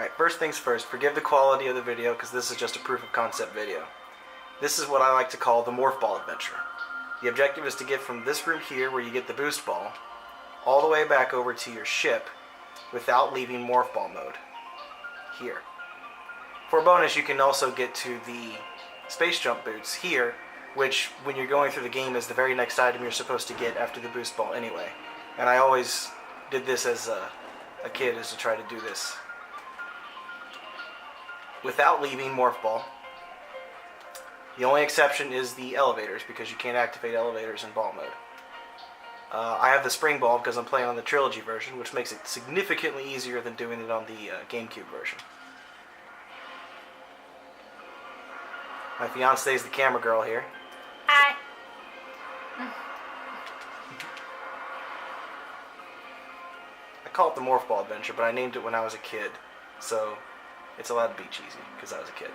Alright, first things first, forgive the quality of the video because this is just a proof of concept video. This is what I like to call the Morph Ball adventure. The objective is to get from this room here where you get the boost ball all the way back over to your ship without leaving Morph Ball mode. Here. For a bonus, you can also get to the space jump boots here, which when you're going through the game is the very next item you're supposed to get after the boost ball anyway. And I always did this as a kid, is to try to do this without leaving Morph Ball. The only exception is the elevators, because you can't activate elevators in ball mode. I have the spring ball because I'm playing on the trilogy version, which makes it significantly easier than doing it on the GameCube version. My fiancée is the camera girl here. Hi. I call it the Morph Ball adventure, but I named it when I was a kid, so it's allowed to be cheesy because I was a kid.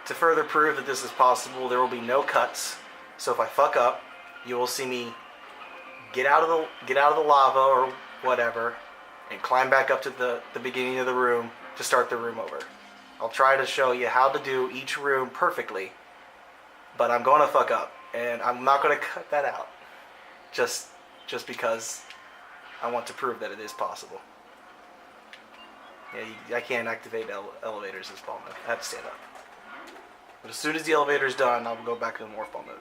To further prove that this is possible, there will be no cuts. So if I fuck up, you will see me get out of the lava or whatever and climb back up to the beginning of the room to start the room over. I'll try to show you how to do each room perfectly, but I'm going to fuck up, and I'm not going to cut that out just because I want to prove that it is possible. Yeah, I can't activate elevators in ball mode. I have to stand up. But as soon as the elevator is done, I'll go back to the Morph Ball mode.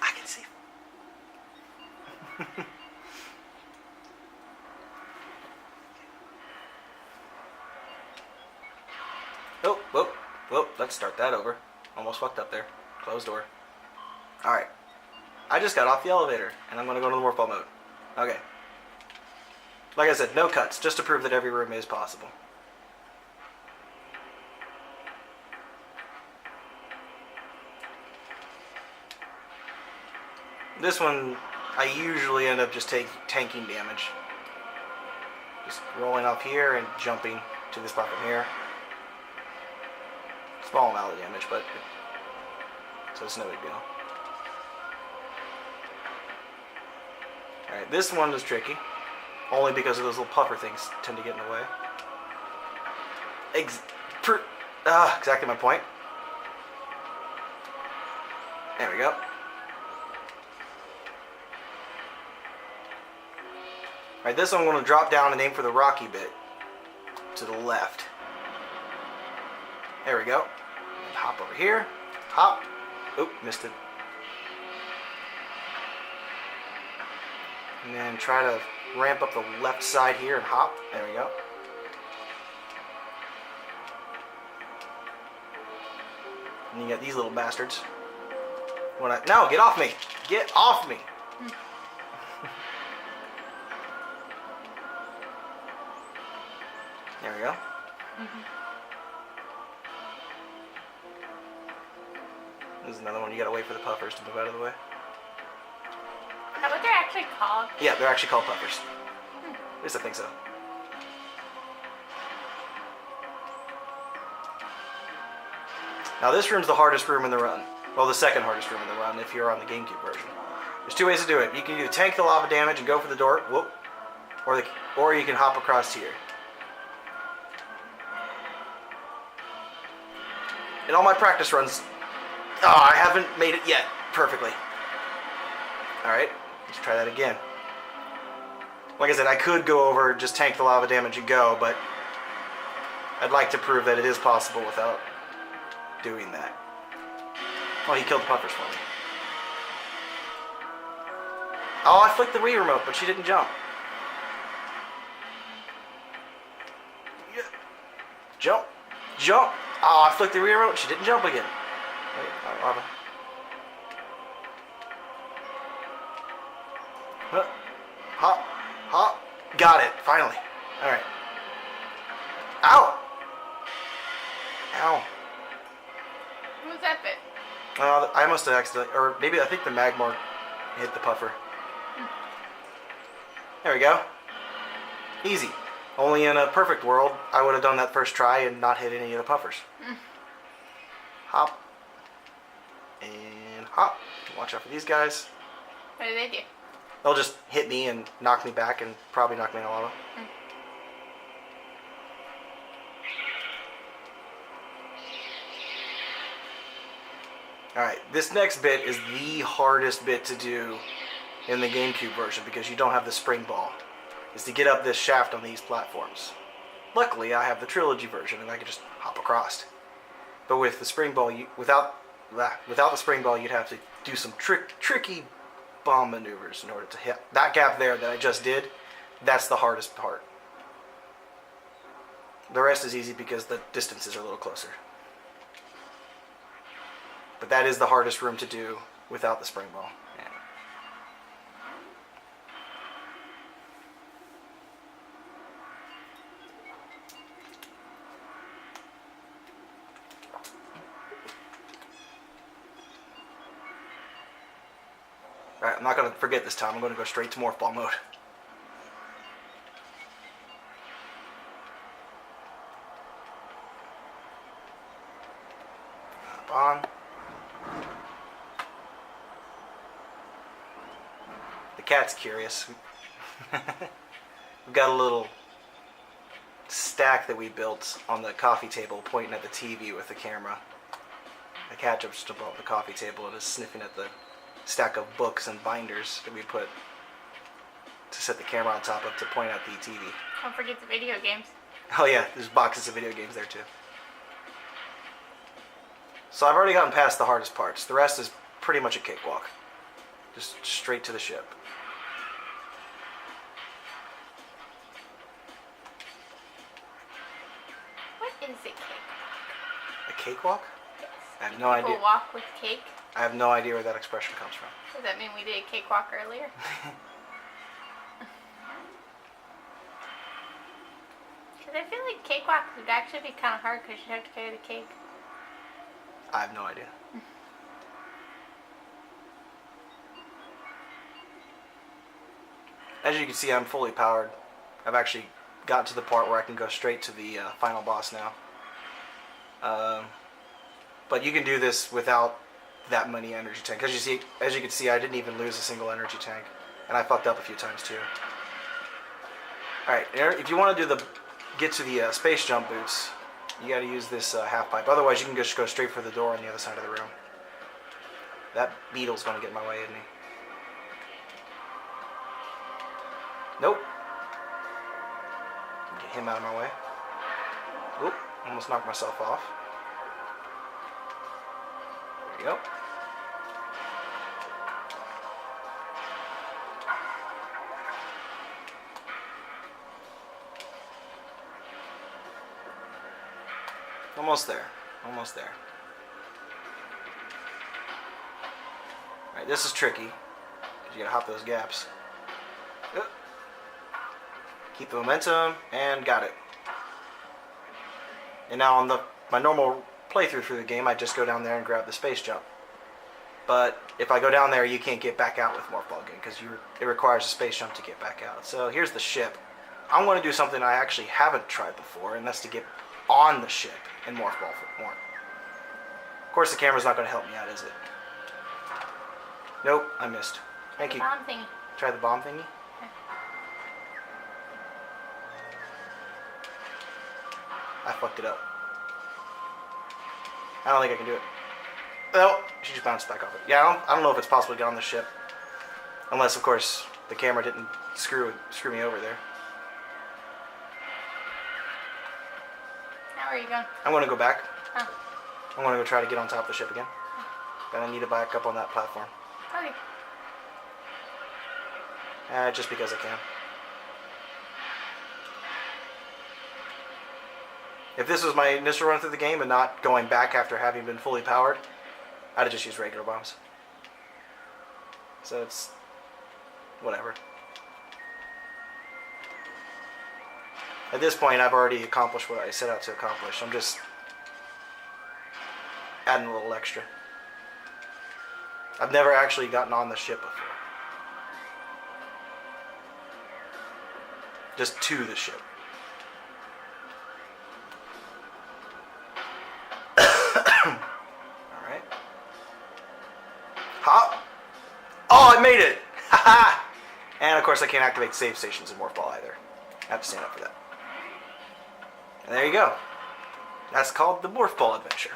I can see. Whoa, let's start that over. Almost fucked up there. Closed door. Alright. I just got off the elevator, and I'm going to go to the Morph Ball mode. Okay. Like I said, no cuts, just to prove that every room is possible. This one, I usually end up just tanking damage. Just rolling up here and jumping to this spot from here. Small amount of damage, but so it's no big deal. Alright, this one is tricky. Only because of those little puffer things tend to get in the way. Exactly my point. There we go. Alright, this one I'm going to drop down and aim for the rocky bit to the left. There we go. And hop over here. Hop. Oop, missed it. And then try to ramp up the left side here and hop. There we go. And you got these little bastards. No, get off me! Get off me! There we go. There's another one. You gotta wait for the puffers to move out of the way. Is that what they're actually called? Yeah, they're actually called puffers. At least I think so. Now this room's the hardest room in the run. Well, the second hardest room in the run if you're on the GameCube version. There's two ways to do it. You can either tank the lava damage and go for the door, whoop, or you can hop across here. In all my practice runs, I haven't made it yet perfectly. Alright, let's try that again. Like I said, I could go over, just tank the lava damage and go, but I'd like to prove that it is possible without doing that. Oh, he killed the puffers for me. Oh, I flicked the Wii remote, but she didn't jump. Yeah. Jump. Jump. Oh, I flicked the Wii remote, she didn't jump again. Wait, lava. Hop. Hop. Got it, finally. Alright. Ow! Ow. What was that bit? I must have accidentally, or maybe I think the magmar hit the puffer. There we go. Easy. Only in a perfect world, I would have done that first try and not hit any of the puffers. Hop. And hop. watch out for these guys. What do they do? They'll just hit me and knock me back and probably knock me in the lava. Alright, this next bit is the hardest bit to do in the GameCube version because you don't have the spring ball. Is to get up this shaft on these platforms. Luckily, I have the trilogy version and I can just hop across. But with the spring ball, without the spring ball, you'd have to do some tricky bomb maneuvers in order to hit that gap there that I just did. That's the hardest part. The rest is easy because the distances are a little closer. But that is the hardest room to do without the spring ball. Yeah. Alright, I'm not going to forget this time. I'm going to go straight to Morph Ball mode. Hop on. The cat's curious. We've got a little stack that we built on the coffee table pointing at the TV with the camera. The cat jumps above the coffee table and is sniffing at the stack of books and binders that we put to set the camera on top of to point at the TV. Don't forget the video games. Oh yeah, there's boxes of video games there too. So I've already gotten past the hardest parts. The rest is pretty much a cakewalk. Just straight to the ship. What is a cake? A cakewalk? Yes. I have no idea. People walk with cake? I have no idea where that expression comes from. Does that mean we did a cakewalk earlier? Because I feel like cakewalk would actually be kind of hard because you have to carry the cake. I have no idea. As you can see, I'm fully powered. I've actually got to the part where I can go straight to the final boss now. But you can do this without that many energy tank. As you can see, I didn't even lose a single energy tank, and I fucked up a few times too. All right, if you want to get to the space jump boots, you got to use this half pipe. Otherwise, you can just go straight for the door on the other side of the room. That beetle's going to get in my way, isn't he? Nope. Get him out of my way. Oop, almost knocked myself off. There you go. Almost there. Almost there. Alright, this is tricky. Because you gotta hop those gaps. Yep. Keep the momentum, and got it. And now on my normal playthrough through the game, I just go down there and grab the space jump. But if I go down there, you can't get back out with Morph Ball again, because it requires a space jump to get back out. So here's the ship. I'm going to do something I actually haven't tried before, and that's to get on the ship in Morph Ball for more. Of course, the camera's not going to help me out, is it? Nope, I missed. Thank you. Bomb thingy. Try the bomb thingy? I fucked it up. I don't think I can do it. Oh, she just bounced back off it. Yeah, I don't know if it's possible to get on the ship. Unless, of course, the camera didn't screw me over there. Now where are you going? I'm going to go back. Oh. I'm going to go try to get on top of the ship again. Then I need to back up on that platform. Okay. Just because I can. If this was my initial run through the game and not going back after having been fully powered, I'd have just used regular bombs. So it's whatever. At this point, I've already accomplished what I set out to accomplish. I'm just adding a little extra. I've never actually gotten on the ship before. Just to the ship. Alright. Hop! Oh, I made it! Haha! And of course I can't activate save stations in Morph Ball either. I have to stand up for that. And there you go. That's called the Morph Ball adventure.